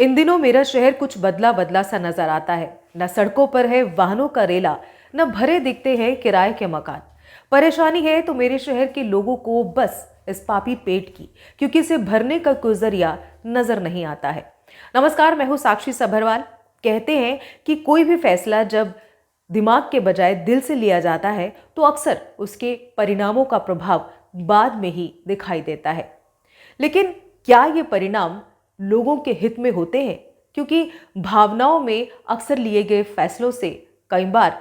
इन दिनों मेरा शहर कुछ बदला बदला सा नजर आता है। न सड़कों पर है वाहनों का रेला, न भरे दिखते हैं किराए के मकान। परेशानी है तो मेरे शहर के लोगों को बस इस पापी पेट की, क्योंकि इसे भरने का कोई जरिया नजर नहीं आता है। नमस्कार, मैं हूं साक्षी सभरवाल। कहते हैं कि कोई भी फैसला जब दिमाग के बजाय दिल से लिया जाता है तो अक्सर उसके परिणामों का प्रभाव बाद में ही दिखाई देता है। लेकिन क्या ये परिणाम लोगों के हित में होते हैं? क्योंकि भावनाओं में अक्सर लिए गए फैसलों से कई बार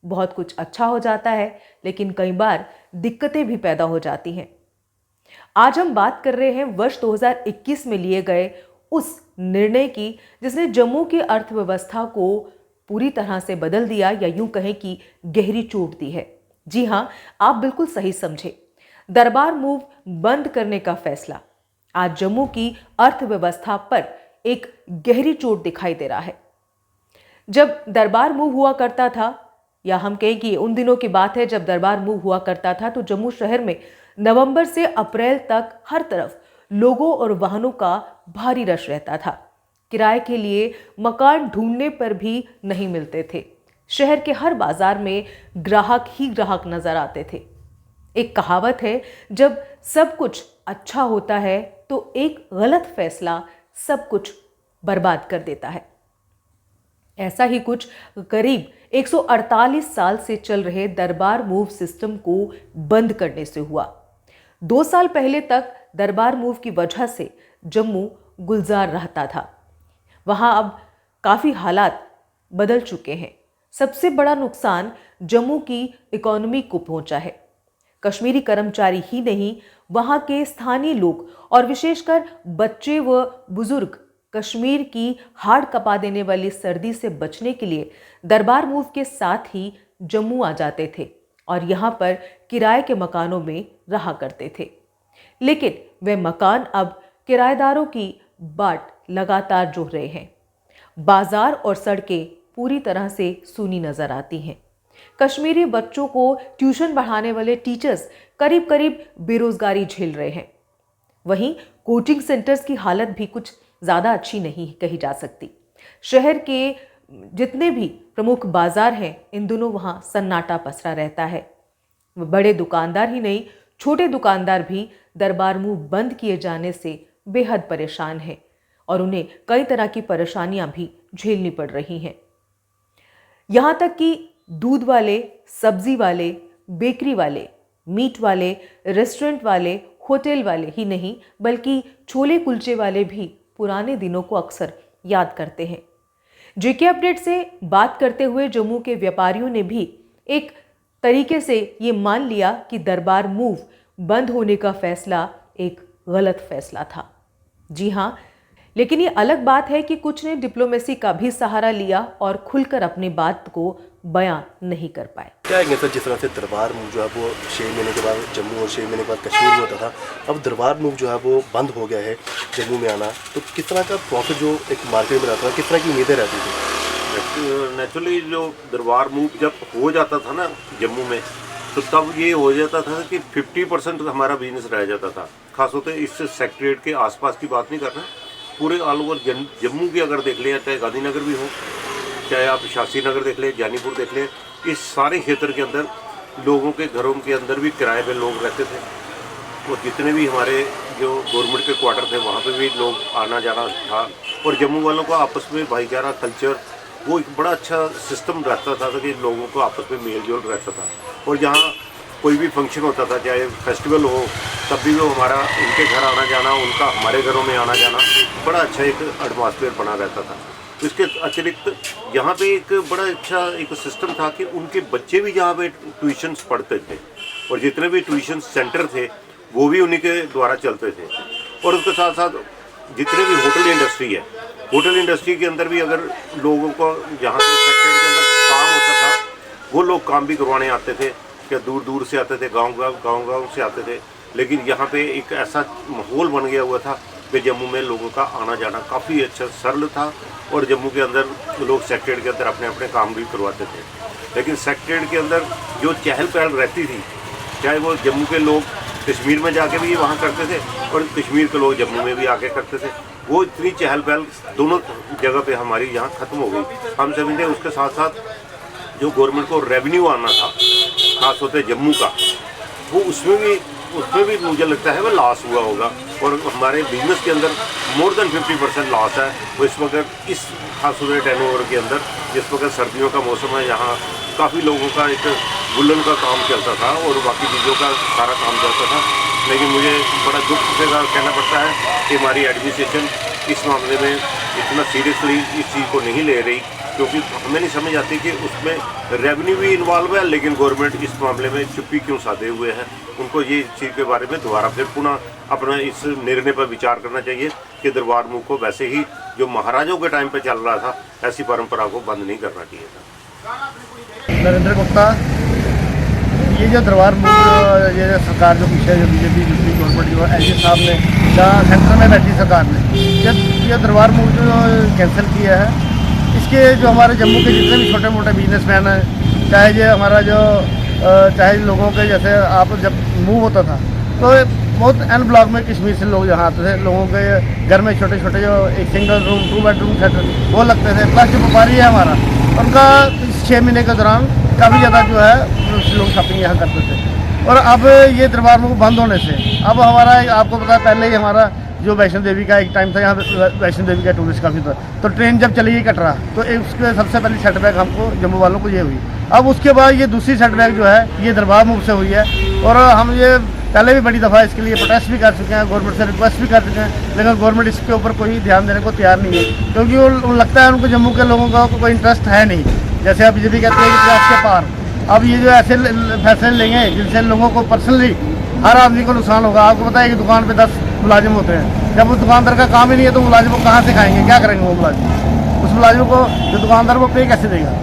बहुत कुछ अच्छा हो जाता है, लेकिन कई बार दिक्कतें भी पैदा हो जाती हैं। आज हम बात कर रहे हैं वर्ष 2021 में लिए गए उस निर्णय की जिसने जम्मू की अर्थव्यवस्था को पूरी तरह से बदल दिया, या यूं कहें कि गहरी चोट दी है। जी हां, आप बिल्कुल सही समझे। दरबार मूव बंद करने का फैसला आज जम्मू की अर्थव्यवस्था पर एक गहरी चोट दिखाई दे रहा है। जब दरबार मूव हुआ करता था, या हम कहें कि उन दिनों की बात है जब दरबार मूव हुआ करता था, तो जम्मू शहर में नवंबर से अप्रैल तक हर तरफ लोगों और वाहनों का भारी रश रहता था। किराए के लिए मकान ढूंढने पर भी नहीं मिलते थे। शहर के हर बाजार में ग्राहक ही ग्राहक नजर आते थे। एक कहावत है, जब सब कुछ अच्छा होता है तो एक गलत फैसला सब कुछ बर्बाद कर देता है। ऐसा ही कुछ करीब 148 साल से चल रहे दरबार मूव सिस्टम को बंद करने से हुआ। 2 साल पहले तक दरबार मूव की वजह से जम्मू गुलजार रहता था। वहां अब काफी हालात बदल चुके हैं। सबसे बड़ा नुकसान जम्मू की इकोनॉमी को पहुंचा है। कश्मीरी कर्मचारी ही नहीं, वहां के स्थानीय लोग और विशेषकर बच्चे व बुजुर्ग कश्मीर की हाड़ कपा देने वाली सर्दी से बचने के लिए दरबार मूव के साथ ही जम्मू आ जाते थे और यहां पर किराए के मकानों में रहा करते थे। लेकिन वे मकान अब किराएदारों की बाट लगातार जोह रहे हैं। बाजार और सड़कें पूरी तरह से सूनी नजर आती हैं। कश्मीरी बच्चों को ट्यूशन पढ़ाने वाले टीचर्स करीब करीब बेरोजगारी झेल रहे हैं। वहीं कोचिंग सेंटर्स की हालत भी कुछ ज़्यादा अच्छी नहीं कही जा सकती। शहर के जितने भी प्रमुख बाजार हैं, इन दिनों वहाँ सन्नाटा पसरा रहता है। बड़े दुकानदार ही नहीं, छोटे दुकानदार भी दरबार मूव बंद किए जाने से बेहद परेशान हैं और उन्हें कई तरह की परेशानियां भी झेलनी पड़ रही हैं। यहाँ तक कि दूध वाले, सब्जी वाले, बेकरी वाले, मीट वाले, रेस्टोरेंट वाले, होटल वाले ही नहीं, बल्कि छोले कुलचे वाले भी पुराने दिनों को अक्सर याद करते हैं। जेके अपडेट से बात करते हुए जम्मू के व्यापारियों ने भी एक तरीके से ये मान लिया कि दरबार मूव बंद होने का फैसला एक गलत फैसला था। जी हाँ, लेकिन ये अलग बात है कि कुछ ने डिप्लोमेसी का भी सहारा लिया और खुलकर अपनी बात को बयां नहीं कर पाए। क्या है सर, जिस तरह से दरबार मूव जो है वो 6 महीने के बाद जम्मू और 6 महीने के बाद कश्मीर में होता था, अब दरबार मूव जो है वो बंद हो गया है जम्मू में आना, तो किस तरह का प्रॉफिट जो एक मार्केट में रहता था, किस तरह की उम्मीदें रहती थी? नेचुरली जो दरबार मूव जब हो जाता था ना जम्मू में, तो तब ये हो जाता था कि 50% हमारा बिजनेस रह जाता था। खासतौर पर इस सेक्रेटरीट के आसपास की बात नहीं कर रहे, पूरे ऑल ओवर जम्मू की अगर देख लें, चाहे गांधीनगर भी हो, चाहे आप शास्त्री नगर देख लें, जानीपुर देख लें, इस सारे क्षेत्र के अंदर लोगों के घरों के अंदर भी किराए पे लोग रहते थे। और जितने भी हमारे जो गवर्नमेंट के क्वार्टर थे वहाँ पे भी लोग आना जाना था। और जम्मू वालों का आपस में भाईचारा कल्चर, वो एक बड़ा अच्छा सिस्टम रहता था कि लोगों को आपस में मेल जोल रहता था। और जहाँ कोई भी फंक्शन होता था, चाहे फेस्टिवल हो, तब भी वो हमारा उनके घर आना जाना, उनका हमारे घरों में आना जाना, बड़ा अच्छा एक एटमॉस्फेयर बना रहता था। इसके अतिरिक्त यहाँ पे एक बड़ा अच्छा एक सिस्टम था कि उनके बच्चे भी यहाँ पे ट्यूशन्स पढ़ते थे और जितने भी ट्यूशन सेंटर थे वो भी उन्हीं के द्वारा चलते थे। और उसके साथ साथ जितने भी होटल इंडस्ट्री है, होटल इंडस्ट्री के अंदर भी अगर लोगों को यहाँ पे सेक्टर के अंदर काम होता था, वो लोग काम भी करवाने आते थे, क्या दूर दूर से आते थे, गाँव से आते थे। लेकिन यहाँ पे एक ऐसा माहौल बन गया हुआ था कि जम्मू में लोगों का आना जाना काफ़ी अच्छा सरल था और जम्मू के अंदर लोग सेक्रेटरीट के अंदर अपने अपने काम भी करवाते थे। लेकिन सेक्रेटरीट के अंदर जो चहल पहल रहती थी, चाहे वो जम्मू के लोग कश्मीर में जाके भी वहाँ करते थे और कश्मीर के लोग जम्मू में भी आके करते थे, वो इतनी चहल पहल दोनों जगह पे हमारी यहाँ ख़त्म हो गई। हम समझते हैं उसके साथ साथ जो गवर्नमेंट को रेवेन्यू आना था खास होते जम्मू का, वो उसमें भी मुझे लगता है वो लॉस हुआ होगा। और हमारे बिजनेस के अंदर मोर देन 50% लॉस है वो इस वक्त इस खास होते टर्नओवर के अंदर। जिस वक्त सर्दियों का मौसम है, यहाँ काफ़ी लोगों का एक वुलन का काम चलता था और बाकी चीज़ों का सारा काम चलता था। लेकिन मुझे बड़ा दुख से कहना पड़ता है कि हमारी एडमिनिस्ट्रेशन इस मामले में इतना सीरियसली इस चीज़ को नहीं ले रही, क्योंकि हमें नहीं समझ आती कि उसमें रेवेन्यू भी इन्वॉल्व है, लेकिन गवर्नमेंट इस मामले में चुप्पी क्यों साधे हुए है। उनको ये चीज़ के बारे में दोबारा फिर पुनः अपना इस निर्णय पर विचार करना चाहिए कि दरबार मूव को वैसे ही जो महाराजों के टाइम पे चल रहा था ऐसी परंपरा को बंद नहीं करना चाहिए था। नरेंद्र गुप्ता, ये जो दरबार मूव ये सरकार जो पीछे जो बीजेपी दूसरी गवर्नमेंट जो एलजी साहब ने जहाँ सेंटर में बैठी सरकार ने जब ये दरबार मूव जो कैंसिल किया है, इसके जो हमारे जम्मू के जितने भी छोटे मोटे बिजनेसमैन हैं, चाहे ये हमारा जो चाहे लोगों के जैसे आप जब मूव होता था तो बहुत एन ब्लॉक में कश्मीर से लोग यहाँ आते थे, लोगों के घर में छोटे छोटे जो एक सिंगल रूम 2 बेडरूम सेट वो लगते थे। प्लस जो व्यापारी है हमारा, उनका 6 महीने के दौरान काफ़ी ज़्यादा जो है लोग शॉपिंग यहाँ करते थे। और अब ये दरबार मूव बंद होने से अब हमारा आपको पता है पहले ही हमारा जो वैष्णो देवी का एक टाइम था, यहाँ वैष्णो देवी का टूरिस्ट काफ़ी था, तो ट्रेन जब चली गई कटरा तो एक उसके सबसे पहले सेटबैक हमको जम्मू वालों को ये हुई। अब उसके बाद ये दूसरी सेटबैक जो है ये दरबार मूव से हुई है। और हम ये पहले भी बड़ी दफ़ा इसके लिए प्रोटेस्ट भी कर चुके हैं, गवर्नमेंट से रिक्वेस्ट भी कर चुके हैं, लेकिन गवर्नमेंट इसके ऊपर कोई ध्यान देने को तैयार नहीं है, क्योंकि वो लगता है उनको जम्मू के लोगों का कोई इंटरेस्ट है नहीं। जैसे अब बीजेपी कहते हैं कि प्रयास के पार, अब ये जो ऐसे फैसले लेंगे जिनसे लोगों को पर्सनली हर आदमी को नुकसान होगा। आपको पता है कि दुकान पे 10 मुलाजिम होते हैं, जब उस दुकानदार का काम ही नहीं है तो मुलाजिम को कहाँ से खाएंगे, क्या करेंगे वो मुलाजिम? उस मुलाजिम को जो दुकानदार वो पे कैसे देगा?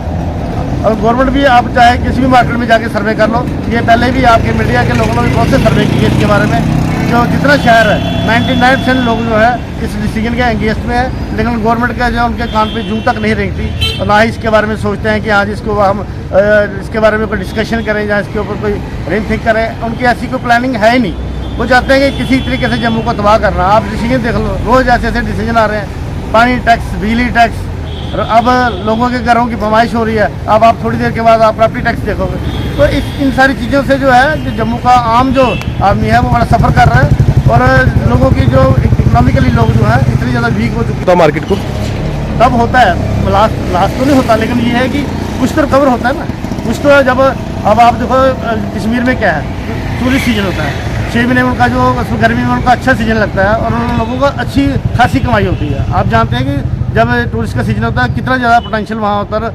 और गवर्नमेंट भी आप चाहे किसी भी मार्केट में जाके सर्वे कर लो, ये पहले भी आपके मीडिया के लोगों ने भी बहुत से सर्वे किए इसके बारे में। जो जितना शहर है 99% लोग जो है इस डिसीजन के एंगेज में है, लेकिन गवर्नमेंट का जो उनके कान पे जूं तक नहीं रेंगती और ना ही इसके बारे में सोचते हैं कि आज इसको हम इसके बारे में कोई डिस्कशन करें या इसके ऊपर कोई रिथिंक करें। उनकी ऐसी कोई प्लानिंग है ही नहीं। वो चाहते हैं कि किसी तरीके से जम्मू को तबाह करना। आप डिसीजन देख लो, रोज़ ऐसे ऐसे डिसीजन आ रहे हैं, पानी टैक्स, बिजली टैक्स, अब लोगों के घरों की फरमाइश हो रही है। अब आप थोड़ी देर के बाद आप प्रॉपर्टी टैक्स देखोगे, तो इन सारी चीज़ों से जो है जो जम्मू का आम जो आदमी है वो बड़ा सफ़र कर रहा है। और लोगों की जो इकोनॉमिकली लोग जो है इतनी ज़्यादा वीक हो चुकी है। तो मार्केट को तब होता है, लास्ट तो नहीं होता, लेकिन ये है कि कुछ तो रिकवर होता है ना, कुछ तो। जब अब आप देखो कश्मीर में क्या है, टूरिस्ट सीजन होता है, 6 महीने में उनका जो गर्मी में उनका अच्छा सीजन लगता है और उन लोगों का अच्छी खासी कमाई होती है। आप जानते हैं कि जब टूरिस्ट का सीजन होता है कितना ज़्यादा पोटेंशियल वहाँ होता है,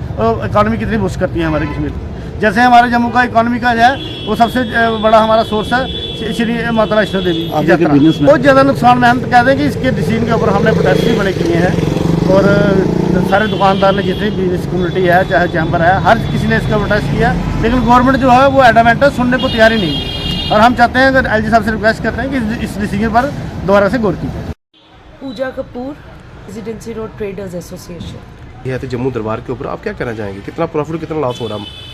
इकॉनमी कितनी बूस्ट करती है हमारे कश्मीर। जैसे हमारे जम्मू का इकॉनमी का जो है वो सबसे बड़ा हमारा सोर्स है श्री माता वैष्णो देवी की यात्रा। बहुत ज़्यादा नुकसान में हम तो कहते हैं कि इसके डिसीजन के ऊपर हमने प्रोटेस्ट भी बड़े किए हैं और सारे दुकानदार ने, जितनी बिजनेस कम्युनिटी है, चाहे चैम्बर है, हर किसी ने इसका प्रोटेस्ट किया, लेकिन गवर्नमेंट जो है वो एडमेंट है, सुनने को तैयार ही नहीं। और हम चाहते हैं, अगर एलजी साहब से रिक्वेस्ट करते हैं कि इस डिसीजन पर दोबारा से गौर की जाए। Pooja Kapoor, residency road traders association. ये है तो जम्मू दरबार के ऊपर आप क्या कहना चाहेंगे, कितना प्रॉफिट कितना लॉस हो रहा है?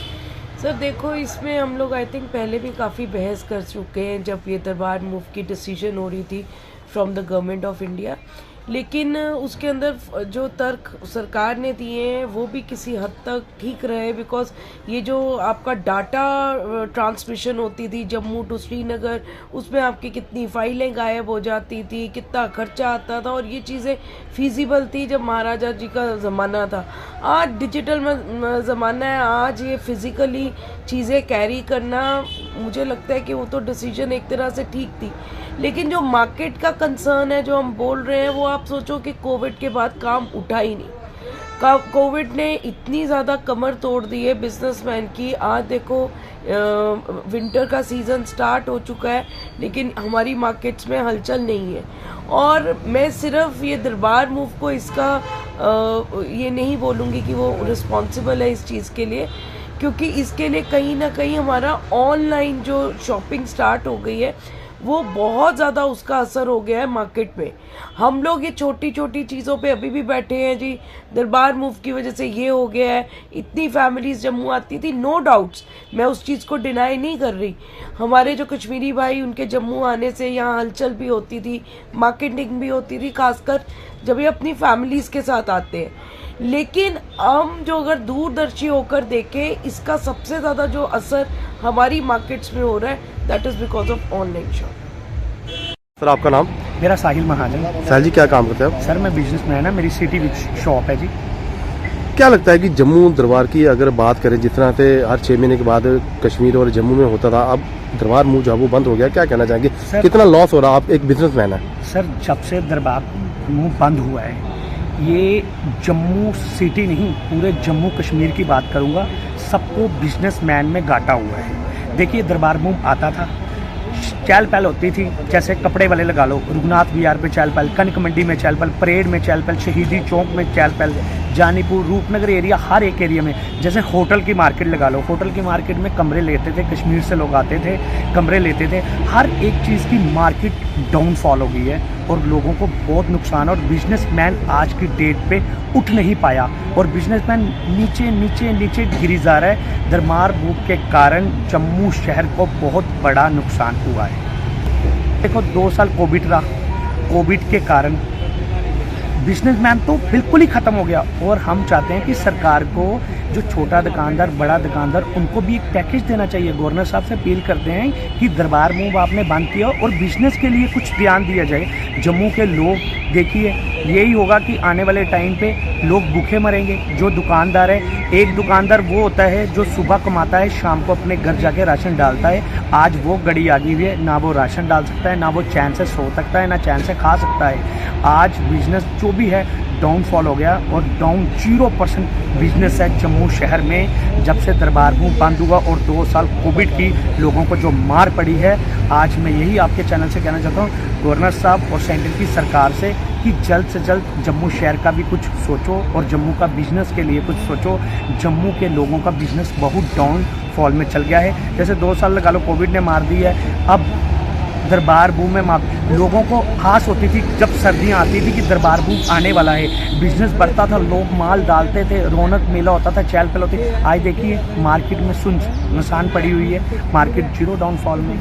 सर देखो, इसमें हम लोग आई थिंक पहले भी काफ़ी बहस कर चुके हैं जब ये दरबार मूव की डिसीजन हो रही थी from the government of India, लेकिन उसके अंदर जो तर्क सरकार ने दिए हैं वो भी किसी हद तक ठीक रहे। बिकॉज ये जो आपका डाटा ट्रांसमिशन होती थी जम्मू टू श्रीनगर, उसमें आपकी कितनी फाइलें गायब हो जाती थी, कितना खर्चा आता था, और ये चीज़ें फिजिबल थी जब महाराजा जी का ज़माना था। आज डिजिटल ज़माना है, आज ये फिज़िकली चीज़ें कैरी करना, मुझे लगता है कि वो तो डिसीजन एक तरह से ठीक थी। लेकिन जो मार्केट का कंसर्न है, जो हम बोल रहे हैं, वो आप सोचो कि कोविड के बाद काम उठा ही नहीं। कोविड ने इतनी ज़्यादा कमर तोड़ दी है बिजनेसमैन की। आज देखो विंटर का सीज़न स्टार्ट हो चुका है, लेकिन हमारी मार्केट्स में हलचल नहीं है। और मैं सिर्फ ये दरबार मूव को इसका ये नहीं बोलूँगी कि वो रिस्पॉन्सिबल है इस चीज़ के लिए, क्योंकि इसके लिए कहीं ना कहीं हमारा ऑनलाइन जो शॉपिंग स्टार्ट हो गई है वो बहुत ज़्यादा उसका असर हो गया है मार्केट में। हम लोग ये छोटी छोटी चीज़ों पे अभी भी बैठे हैं जी, दरबार मूव की वजह से ये हो गया है, इतनी फैमिलीज जम्मू आती थी, नो डाउट्स, मैं उस चीज़ को डिनाई नहीं कर रही। हमारे जो कश्मीरी भाई, उनके जम्मू आने से यहाँ हलचल भी होती थी, मार्केटिंग भी होती थी, खासकर जब ये अपनी फैमिलीज़ के साथ आते हैं। लेकिन हम जो अगर दूरदर्शी होकर देखें, इसका सबसे ज़्यादा जो असर हमारी मार्केट्स में हो रहा है, that is because of online shop. Sir आपका नाम? मेरा साहिल महाजन। साहिल जी क्या काम करते हैं आप? सर मैं बिजनेसमैन है, मेरी सिटी विच शॉप है जी। क्या लगता है कि जम्मू दरबार की अगर बात करें, जिस तरह से हर 6 महीने के बाद कश्मीर और जम्मू में होता था, अब दरबार मूव जो है वो बंद हो गया, क्या कहना चाहेंगे? सर- कितना लॉस हो रहा? आप एक बिजनेसमैन है। सर जब से दरबार मूव बंद हुआ है, ये जम्मू सिटी नहीं, पूरे जम्मू कश्मीर की बात करूँगा, सबको बिजनेसमैन में घाटा हुआ है। देखिए दरबार मूव आता था, चहल पहल होती थी, जैसे कपड़े वाले लगा लो, रघुनाथ विहार पे चहल पहल, कनक मंडी में चहल पहल, परेड में चहल पहल, शहीदी चौक में चहल पहल, जानीपुर, रूपनगर एरिया, हर एक एरिया में। जैसे होटल की मार्केट लगा लो, होटल की मार्केट में कमरे लेते थे, कश्मीर से लोग आते थे, कमरे लेते थे, हर एक चीज़ की मार्केट डाउनफॉल हो गई है और लोगों को बहुत नुकसान है। और बिजनेसमैन आज की डेट पे उठ नहीं पाया और बिजनेसमैन नीचे नीचे नीचे गिरी जा रहा है। दरबार मूव के कारण जम्मू शहर को बहुत बड़ा नुकसान हुआ है। देखो 2 साल कोविड रहा, कोविड के कारण बिजनेसमैन तो बिल्कुल ही ख़त्म हो गया और हम चाहते हैं कि सरकार को जो छोटा दुकानदार, बड़ा दुकानदार, उनको भी एक पैकेज देना चाहिए। गवर्नर साहब से अपील करते हैं कि दरबार मूव आपने बंद किया और बिजनेस के लिए कुछ ध्यान दिया जाए। जम्मू के लोग, देखिए यही होगा कि आने वाले टाइम पे लोग भूखे मरेंगे। जो दुकानदार है, एक दुकानदार वो होता है जो सुबह कमाता है, शाम को अपने घर जाके राशन डालता है। आज वो घड़ी आ गई है, ना वो राशन डाल सकता है, ना वो चैन से सो सकता है, ना चैन से खा सकता है। आज बिजनेस जो भी है डाउनफॉल हो गया और डाउन 0% बिजनेस है जम्मू शहर में जब से दरबार मूव बंद हुआ और 2 साल कोविड की लोगों को जो मार पड़ी है। आज मैं यही आपके चैनल से कहना चाहता हूँ गवर्नर साहब और सेंटर की सरकार से कि जल्द से जल्द जम्मू शहर का भी कुछ सोचो और जम्मू का बिजनेस के लिए कुछ सोचो। जम्मू के लोगों का बिजनेस बहुत डाउनफॉल में चल गया है। जैसे 2 साल लगा लो कोविड ने मार दी है, अब दरबार मूव में लोगों को आस होती थी जब सर्दियाँ आती थी कि दरबार मूव आने वाला है, बिजनेस बढ़ता था, लोग माल डालते थे, रौनक मेला होता था, चहल पहल होती। आज देखिए मार्केट में सुनसान पड़ी हुई है, मार्केट 0 डाउनफॉल में।